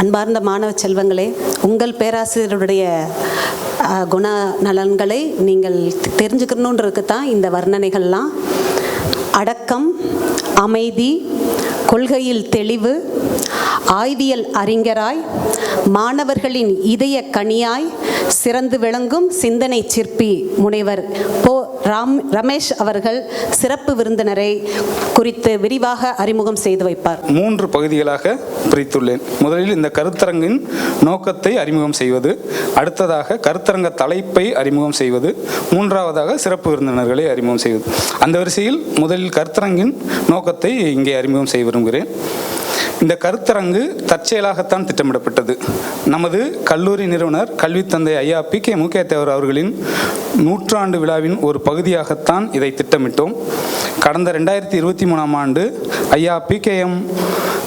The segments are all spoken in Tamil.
அன்பார்ந்த மாணவ செல்வங்களே, உங்கள் பேராசிரியருடைய குணநலன்களை நீங்கள் தெரிஞ்சுக்கணுன்றதுக்கு தான் இந்த வர்ணனைகள்லாம். அடக்கம், அமைதி, கொள்கையில் தெளிவு, ஆய்வியல் அறிஞராய், மாணவர்களின் இதய கனியாய் சிறந்து விளங்கும் சிந்தனை சிற்பி முனைவர் ரமேஷ் அவர்கள் சிறப்பு விருந்தினரை குறித்து விரிவாக அறிமுகம் செய்து வைப்பார். 3 பகுதிகளாக பிரித்துள்ளேன். முதலில் இந்த கருத்தரங்கின் நோக்கத்தை அறிமுகம் செய்வது, அடுத்ததாக கருத்தரங்க தலைப்பை அறிமுகம் செய்வது, மூன்றாவதாக சிறப்பு விருந்தினர்களை அறிமுகம் செய்வது. அந்த வரிசையில் முதலில் கருத்தரங்கின் நோக்கத்தை இங்கே அறிமுகம் செய்ய விரும்புகிறேன். இந்த கருத்தரங்கு தற்செயலாகத்தான் திட்டமிடப்பட்டது. நமது கல்லூரி நிறுவனர் கல்வி தந்தை ஐயா பி.கே. முக்கியத்தேவர் அவர்களின் 100ஆண்டு விழாவின் ஒரு பகுதியாகத்தான் இதை திட்டமிட்டோம். கடந்த 2023ஆம் ஆண்டு ஐயா பி.கே.எம்.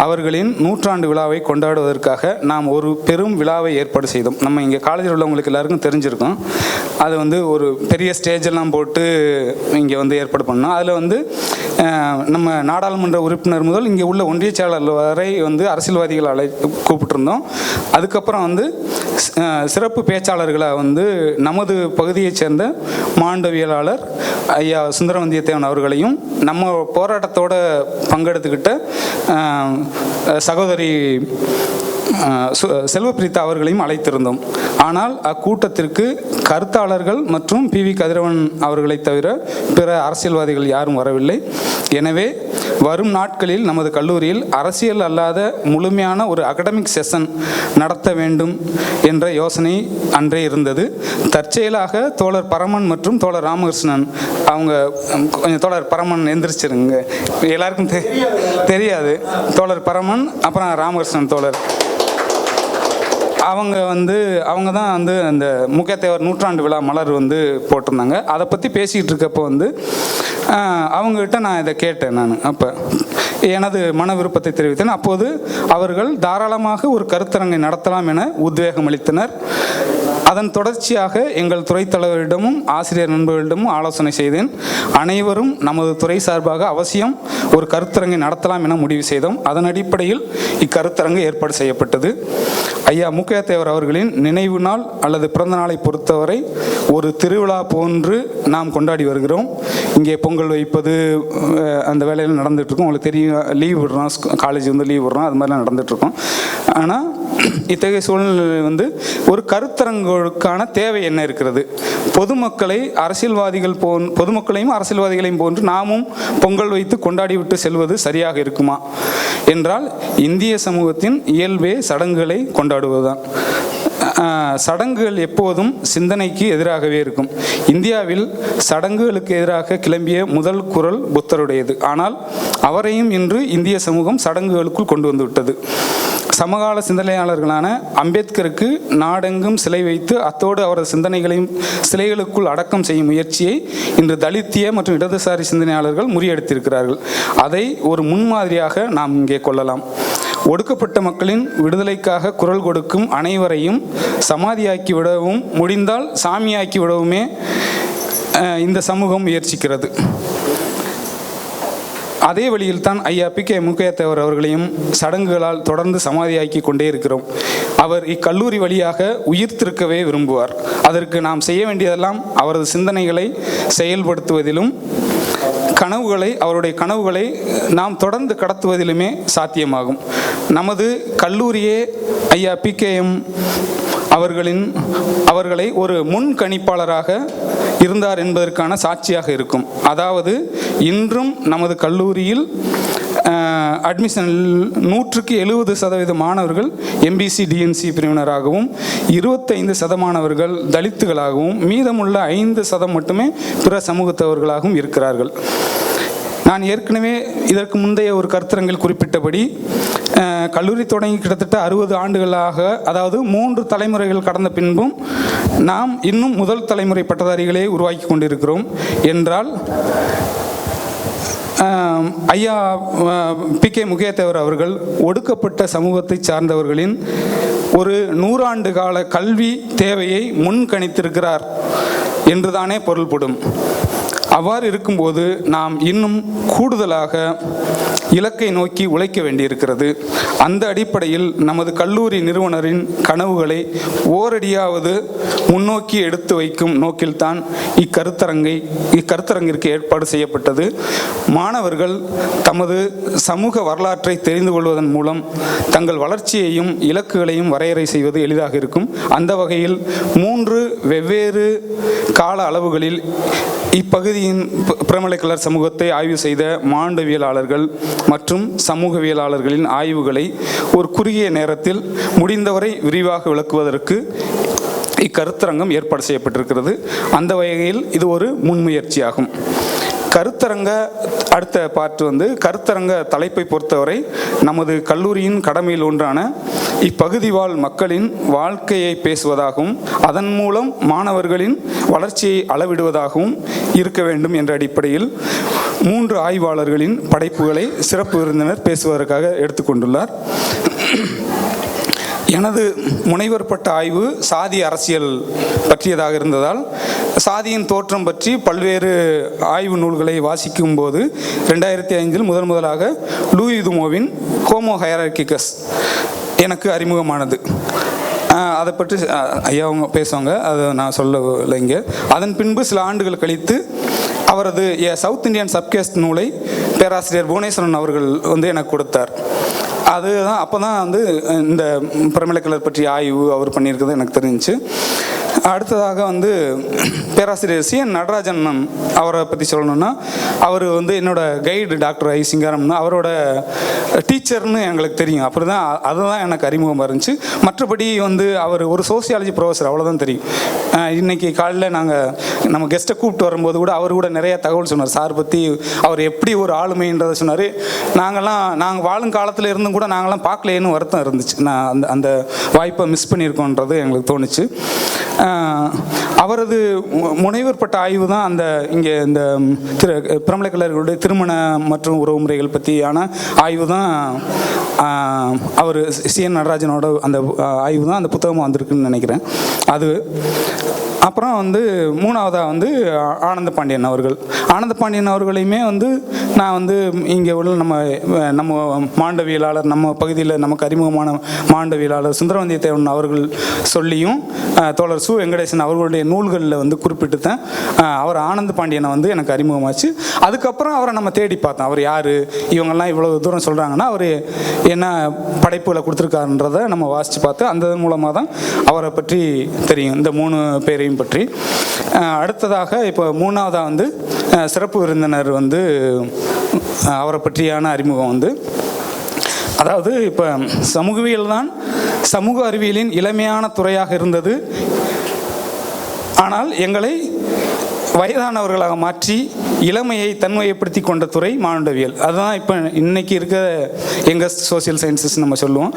அவர்களின் 100ஆண்டு விழாவை கொண்டாடுவதற்காக நாம் ஒரு பெரும் விழாவை ஏற்பாடு செய்தோம். நம்ம இங்கே காலேஜில் உள்ளவங்களுக்கு எல்லாருக்கும் தெரிஞ்சிருக்கோம். அது ஒரு பெரிய ஸ்டேஜெல்லாம் போட்டு இங்கே ஏற்பாடு பண்ணோம். அதில் நம்ம நாடாளுமன்ற உறுப்பினர் முதல் இங்கே உள்ள ஒன்றிய செயலாளர் வரை அரசியல்வாதிகளை கூப்பிட்டுருந்தோம். அதுக்கப்புறம் சிறப்பு பேச்சாளர்களை நமது பகுதியைச் சேர்ந்த மாண்டவியலாளர் ஐயா சுந்தரவந்தியத்தேவன் அவர்களையும் நம்ம போராட்டத்தோடு பங்கெடுத்துக்கிட்ட சகோதரி செல்வப்பிரிதா அவர்களையும் அழைத்திருந்தோம். ஆனால் அக்கூட்டத்திற்கு கருத்தாளர்கள் மற்றும் பி.வி. கதிரவன் அவர்களை தவிர பிற அரசியல்வாதிகள் யாரும் வரவில்லை. எனவே வரும் நாட்களில் நமது கல்லூரியில் அரசியல் அல்லாத முழுமையான ஒரு அகடமிக் செஷன் நடத்த வேண்டும் என்ற யோசனை அன்றே இருந்தது. தற்செயலாக தோழர் பரமன் மற்றும் தோழர் ராமகிருஷ்ணன் அவங்க கொஞ்சம் தோழர் பரமன் எந்திரிச்சிருங்க, எல்லாருக்கும் தெரியாது. தோழர் பரமன் அப்புறம் ராமகிருஷ்ணன் தோழர் அவங்க தான் அந்த முக்கியத்தேவர் 100ஆண்டு விழா மலர் போட்டிருந்தாங்க. அதை பற்றி பேசிக்கிட்டு இருக்கப்போ அவங்ககிட்ட நான் இதை கேட்டேன். நான் அப்போ எனது மன விருப்பத்தை தெரிவித்தேன். அப்போது அவர்கள் தாராளமாக ஒரு கருத்தரங்கை நடத்தலாம் என உத்வேகம் அளித்தனர். அதன் தொடர்ச்சியாக எங்கள் துறை தலைவரிடமும் ஆசிரியர் நண்பர்களிடமும் ஆலோசனை செய்தேன். அனைவரும் நமது துறை சார்பாக அவசியம் ஒரு கருத்தரங்கை நடத்தலாம் என முடிவு செய்தோம். அதன் அடிப்படையில் இக்கருத்தரங்கு ஏற்பாடு செய்யப்பட்டது. ஐயா முக்கியத்தேவர் அவர்களின் நினைவு நாள் அல்லது பிறந்த நாளை பொறுத்தவரை ஒரு திருவிழா போன்று நாம் கொண்டாடி வருகிறோம். இங்கே பொங்கல் வைப்பது அந்த வேலையில் நடந்துகிட்ருக்கோம். உங்களுக்கு தெரியும், லீவ் விடுறோம், காலேஜ் லீவ் விடுறோம், அது மாதிரிலாம் நடந்துகிட்ருக்கோம். ஆனால் இத்தகைய சூழ்நிலை ஒரு கருத்தரங்குக்கான தேவை என்ன இருக்கிறது? பொதுமக்களையும் அரசியல்வாதிகளையும் போன்று நாமும் பொங்கல் வைத்து கொண்டாடிவிட்டு செல்வது சரியாக இருக்குமா என்றால், இந்திய சமூகத்தின் இயல்பே சடங்குகளை கொண்டாடுவதுதான். சடங்குகள் எப்போதும் சிந்தனைக்கு எதிராகவே இருக்கும். இந்தியாவில் சடங்குகளுக்கு எதிராக கிளம்பிய முதல் குரல் புத்தருடையது. ஆனால் அவரையும் இன்று இந்திய சமூகம் சடங்குகளுக்குள் கொண்டு வந்துவிட்டது. சமகால சிந்தனையாளர்களான அம்பேத்கருக்கு நாடெங்கும் சிலை வைத்து அத்தோடு அவரது சிந்தனைகளையும் சிலைகளுக்குள் அடக்கம் செய்யும் முயற்சியை இன்று தலித்திய மற்றும் இடதுசாரி சிந்தனையாளர்கள் முறியடித்திருக்கிறார்கள். அதை ஒரு முன்மாதிரியாக நாம் இங்கே கொள்ளலாம். ஒடுக்கப்பட்ட மக்களின் விடுதலைக்காக குரல் கொடுக்கும் அனைவரையும் சமாதியாக்கி விடவும், முடிந்தால் சாமியாக்கி விடவுமே இந்த சமூகம் முயற்சிக்கிறது. அதே வழியில் தான் ஐயா பி.கே. முக்கியத்தேவர் அவர்களையும் சடங்குகளால் தொடர்ந்து சமாதியாக்கி கொண்டே இருக்கிறோம். அவர் இக்கல்லூரி வழியாக உயிர்த்திருக்கவே விரும்புவார். அதற்கு நாம் செய்ய வேண்டியதெல்லாம் அவரது சிந்தனைகளை செயல்படுத்துவதிலும் அவருடைய கனவுகளை நாம் தொடர்ந்து கடத்துவதிலுமே சாத்தியமாகும். நமது கல்லூரியே ஐயா பி.கே.எம். அவர்களை ஒரு முன்கணிப்பாளராக இருந்தார் என்பதற்கான சாட்சியாக இருக்கும். அதாவது இன்றும் நமது கல்லூரியில் அட்மிஷனில் 170% மாணவர்கள் எம்பிசி டிஎன்சி பிரிவினராகவும் 25% மாணவர்கள் தலித்துகளாகவும் மீதமுள்ள 5% மட்டுமே பிற சமூகத்தவர்களாகவும் இருக்கிறார்கள். நான் ஏற்கனவே இதற்கு முந்தைய ஒரு கருத்தரங்கில் குறிப்பிட்டபடி கல்லூரி தொடங்கி கிட்டத்தட்ட 60 ஆண்டுகளாக, அதாவது 3 தலைமுறைகள் கடந்த பின்பும் நாம் இன்னும் முதல் தலைமுறை பட்டதாரிகளே உருவாக்கி கொண்டிருக்கிறோம் என்றால், ஐயா பி.கே. முக்கியத்தேவர் அவர்கள் ஒடுக்கப்பட்ட சமூகத்தை சார்ந்தவர்களின் ஒரு 100 ஆண்டு கால கல்வி தேவையை முன்கணித்திருக்கிறார் என்றுதானே பொருள்படும். அவ்வாறு இருக்கும்போது நாம் இன்னும் கூடுதலாக இலக்கை நோக்கி உழைக்க வேண்டியிருக்கிறது. அந்த அடிப்படையில் நமது கல்லூரி நிறுவனரின் கனவுகளை ஓரடியாவது முன்னோக்கி எடுத்து வைக்கும் நோக்கில்தான் இக்கருத்தரங்கிற்கு ஏற்பாடு செய்யப்பட்டது. மாணவர்கள் தமது சமூக வரலாற்றை தெரிந்து கொள்வதன் மூலம் தங்கள் வளர்ச்சியையும் இலக்குகளையும் வரையறை செய்வது எளிதாக இருக்கும். அந்த வகையில் 3 வெவ்வேறு கால அளவுகளில் இப்பகுதியின் பிரமலைக்கலர் சமூகத்தை ஆய்வு செய்த மானுடவியலாளர்கள் மற்றும் சமூகவியலாளர்களின் ஆய்வுகளை ஒரு குறுகிய நேரத்தில் முடிந்தவரை விரிவாக விளக்குவதற்கு இக்கருத்தரங்கம் ஏற்பாடு செய்யப்பட்டிருக்கிறது. அந்த வகையில் இது ஒரு முன்முயற்சியாகும். கருத்தரங்க அடுத்த பார்ட் கருத்தரங்க தலைப்பை பொறுத்தவரை நமது கல்லூரியின் கடமையில் ஒன்றான இப்பகுதி வாழ் மக்களின் வாழ்க்கையை பேசுவதாகவும் அதன் மூலம் மாணவர்களின் வளர்ச்சியை அளவிடுவதாகவும் இருக்க வேண்டும் என்ற அடிப்படையில் 3 ஆய்வாளர்களின் படைப்புகளை சிறப்பு விருந்தினர் பேசுவதற்காக எடுத்துக்கொண்டுள்ளார். எனது முனைவர் பட்ட ஆய்வு சாதி அரசியல் பற்றியதாக இருந்ததால் சாதியின் தோற்றம் பற்றி பல்வேறு ஆய்வு நூல்களை வாசிக்கும் போது 2005 முதலாக லூயி துமோவின் ஹோமோ ஹையரார்கிகஸ் எனக்கு அறிமுகமானது. அதை பற்றி ஐயா அவங்க பேசுவாங்க, அதை நான் சொல்லலை இங்கே. அதன் பின்பு சில ஆண்டுகள் கழித்து அவரது சவுத் இந்தியன் சப்கேஸ்ட் நூலை பேராசிரியர் புவனேஸ்வரன் அவர்கள் எனக்கு கொடுத்தார். அதுதான் அப்போ தான் இந்த பிரமிளக்கலர் பற்றிய ஆய்வு அவர் பண்ணியிருக்கிறது எனக்கு தெரிஞ்சிச்சு. அடுத்ததாக பேராசிரியர் சிஎன் நடராஜன் அவரை பற்றி சொல்லணும்னா அவர் என்னோட கைடு டாக்டர் ஐ சிங்காரம்னு அவரோட டீச்சர்னு எங்களுக்கு தெரியும். அப்படி தான் அதுதான் எனக்கு அறிமுகமாக இருந்துச்சு. மற்றபடி அவர் ஒரு சோசியாலஜி ப்ரொஃபஸர், அவ்வளோதான் தெரியும். இன்றைக்கி காலையில் நம்ம கெஸ்ட்டை கூப்பிட்டு வரும்போது கூட அவர் கூட நிறைய தகவல் சொன்னார் சார் பற்றி. அவர் எப்படி ஒரு ஆளுமைன்றதை சொன்னார். நாங்கள் வாழும் காலத்தில் இருந்தும் கூட நாங்களாம் பார்க்கலேன்னு வருத்தம் இருந்துச்சு. நான் அந்த வாய்ப்பை மிஸ் பண்ணியிருக்கோன்றது எங்களுக்கு தோணுச்சு. அவரது முனைவர் பட்ட ஆய்வு தான் இங்கே இந்த பிரமலைக்கலர்களுடைய திருமண மற்றும் உறவு முறைகள் பற்றியான ஆய்வு தான். அவர் சிஎன் நடராஜனோட அந்த ஆய்வு தான் அந்த புத்தகமாக வந்திருக்குன்னு நினைக்கிறேன். அது அப்புறம் மூணாவதாக ஆனந்த பாண்டியன் அவர்கள். ஆனந்த பாண்டியன் அவர்களையுமே நான் இங்கே உள்ள நம்ம மாண்டவியலாளர், நம்ம பகுதியில் நமக்கு அறிமுகமான மாண்டவியலாளர் சுந்தரவந்தியத்தேவன் அவர்கள் சொல்லியும் தோழர் சு வெங்கடேசன் அவர்களுடைய நூல்களில் குறிப்பிட்டு தான் அவர் ஆனந்த பாண்டியனை எனக்கு அறிமுகமாச்சு. அதுக்கப்புறம் அவரை நம்ம தேடி பார்த்தோம். அவர் யார், இவங்கெல்லாம் இவ்வளோ தூரம் சொல்கிறாங்கன்னா அவர் என்ன படைப்புகளை கொடுத்துருக்காருன்றதை நம்ம வாசித்து பார்த்து அந்த மூலமாக தான் அவரை பற்றி தெரியும், இந்த 3 பேரையும் பற்றி. அடுத்ததாக இப்போ மூணாவதாக சிறப்பு விருந்தினர் அவரை பற்றியான அறிமுகம் அதாவது இப்போ சமூகவியல் தான் சமூக அறிவியலின் இளமையான துறையாக இருந்தது. ஆனால் எங்களை வயதானவர்களாக மாற்றி இளமையை தன்மையப்படுத்தி கொண்ட துறை மானுடவியல். அதுதான் இப்போ இன்னைக்கு இருக்க எங்கள் சோசியல் சயின்சஸ் நம்ம சொல்லுவோம்.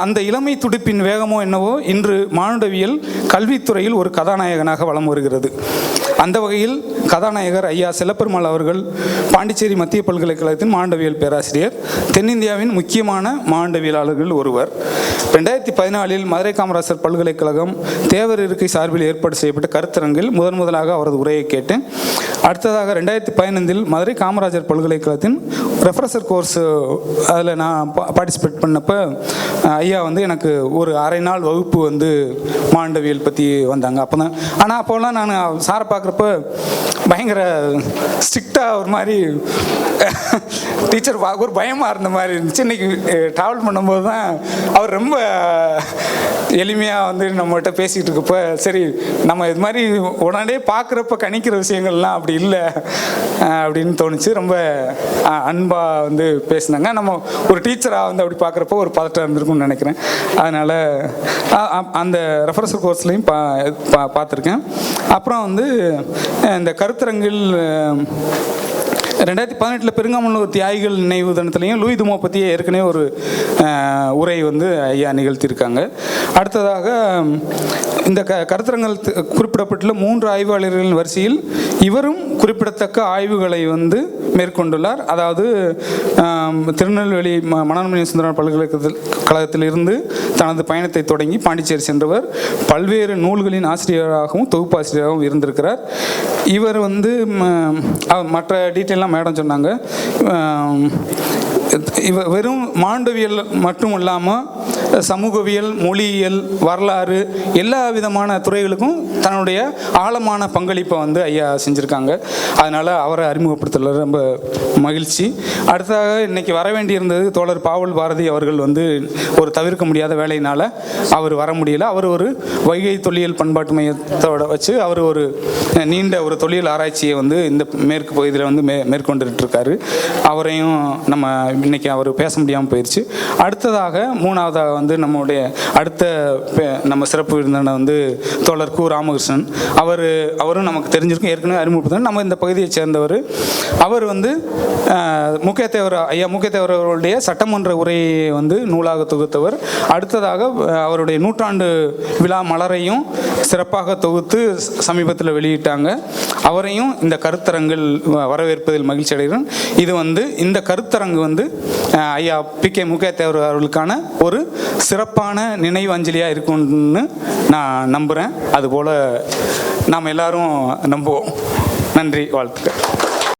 அந்த இளமை துடிப்பின் வேகமோ என்னவோ இன்று மானுடவியல் கல்வித்துறையில் ஒரு கதாநாயகனாக வலம் வருகிறது. அந்த வகையில் கதாநாயகர் ஐயா செல்லப்பெருமாள் அவர்கள் பாண்டிச்சேரி மத்திய பல்கலைக்கழகத்தின் மானுடவியல் பேராசிரியர், தென்னிந்தியாவின் முக்கியமான மானுடவியலாளர்கள் ஒருவர். 2014 மதுரை காமராசர் பல்கலைக்கழகம் தேவர் இருக்கை சார்பில் ஏற்பாடு செய்யப்பட்ட கருத்தரங்கில் முதலாக அவரது உரையை கேட்டேன். அடுத்ததாக 2015 மதுரை காமராஜர் பல்கலைக்கழகத்தின் ரெஃப்ரெஷர் கோர்ஸ் அதில் நான் பார்ட்டிசிபேட் பண்ணப்போ ஐயா எனக்கு ஒரு அரை நாள் வகுப்பு மாண்டவியல் பற்றி வந்தாங்க. அப்போ தான் ஆனால் அப்போலாம் நான் சாரை பார்க்குறப்ப பயங்கர ஸ்ட்ரிக்டாக ஒரு மாதிரி டீச்சர் ஒரு பயமாக இருந்த மாதிரி இருந்துச்சு. இன்றைக்கி ட்ராவல் பண்ணும்போது தான் அவர் ரொம்ப எளிமையாக நம்மகிட்ட பேசிகிட்டு இருக்கப்போ சரி நம்ம இது மாதிரி உடனே பார்க்குறப்ப கணிக்கிற விஷயங்கள்லாம் அப்படி இல்லை அப்படின்னு தோணுச்சு. ரொம்ப அன்பாக பேசினாங்க. நம்ம ஒரு டீச்சராக அப்படி பார்க்குறப்போ ஒரு பதட்டம் இருந்திருக்கும்னு நினைக்கிறேன். அதனால் அந்த ரெஃபரன்ஸ் கோர்ஸ்லையும் பார்த்துருக்கேன். அப்புறம் இந்த கருத்தரங்கில் 2018 பெருங்காமல்லூர் தியாகிகள் நினைவு தினத்திலையும் லூயி துமோ பற்றி ஏற்கனவே ஒரு உரை ஐயா நிகழ்த்தியிருக்காங்க. அடுத்ததாக இந்த கருத்தரங்கள் குறிப்பிடப்பட்டுள்ள 3 ஆய்வாளர்களின் வரிசையில் இவரும் குறிப்பிடத்தக்க ஆய்வுகளை மேற்கொண்டுள்ளார். அதாவது திருநெல்வேலி மனோன்மணி சுந்தரம் பல்கலைக்கழகத்திலிருந்து தனது பயணத்தை தொடங்கி பாண்டிச்சேரி சென்றவர். பல்வேறு நூல்களின் ஆசிரியராகவும் தொகுப்பாசிரியராகவும் இருந்திருக்கிறார். இவர் மற்ற டீட்டெயிலாம் மேடம் சொன்னாங்க. வெறும் மாண்டுவியல் மட்டும் இல்லாமல் சமூகவியல், மொழியியல், வரலாறு எல்லா விதமான துறைகளுக்கும் தன்னுடைய ஆழமான பங்களிப்பை வந்து ஐயா செஞ்சுருக்காங்க. அதனால் அவரை அறிமுகப்படுத்தல ரொம்ப மகிழ்ச்சி. அடுத்ததாக இன்னைக்கு வர வேண்டியிருந்தது தோழர் பாவல் பாரதி அவர்கள் வந்து ஒரு தவிர்க்க முடியாத வேலையினால் அவர் வர முடியல. அவர் ஒரு வைகை தொல்லியல் பண்பாட்டு மையத்தோட வச்சு அவர் ஒரு நீண்ட ஒரு தொல்லியல் ஆராய்ச்சியை வந்து இந்த மேற்கு பகுதியில் வந்து மேற்கொண்டுட்டு இருக்காரு. அவரையும் நம்ம இன்னைக்கு அவர் பேச முடியாமல் போயிடுச்சு. அடுத்ததாக மூணாவதாக வந்து நம்முடைய அடுத்த நம்ம சிறப்பு விருந்தினர் வந்து தோழர் கு ராமகிருஷ்ணன். அவரும் நமக்கு தெரிஞ்சிருக்கும், ஏற்கனவே அறிமுகப்படுத்த. நம்ம இந்த பகுதியை சேர்ந்தவர். அவர் வந்து ஐயா முக்கியத்தேவர் அவர்களுடைய சட்டமன்ற உரையை வந்து நூலாக தொகுத்தவர். அடுத்ததாக அவருடைய நூற்றாண்டு விழா மலரையும் சிறப்பாக தொகுத்து சமீபத்தில் வெளியிட்டாங்க. அவரையும் இந்த கருத்தரங்கில் வரவேற்பதில் மகிழ்ச்சி அடைகிறேன். இது வந்து இந்த கருத்தரங்கு வந்து ஐயா பி.கே. முக்கியத்தேவர் அவர்களுக்கான ஒரு சிறப்பான நினைவு அஞ்சலியாக இருக்கும்னு நான் நம்புகிறேன். அதுபோல் நாம் எல்லாரும் நம்புவோம். நன்றி, வாழ்த்துக்கள்.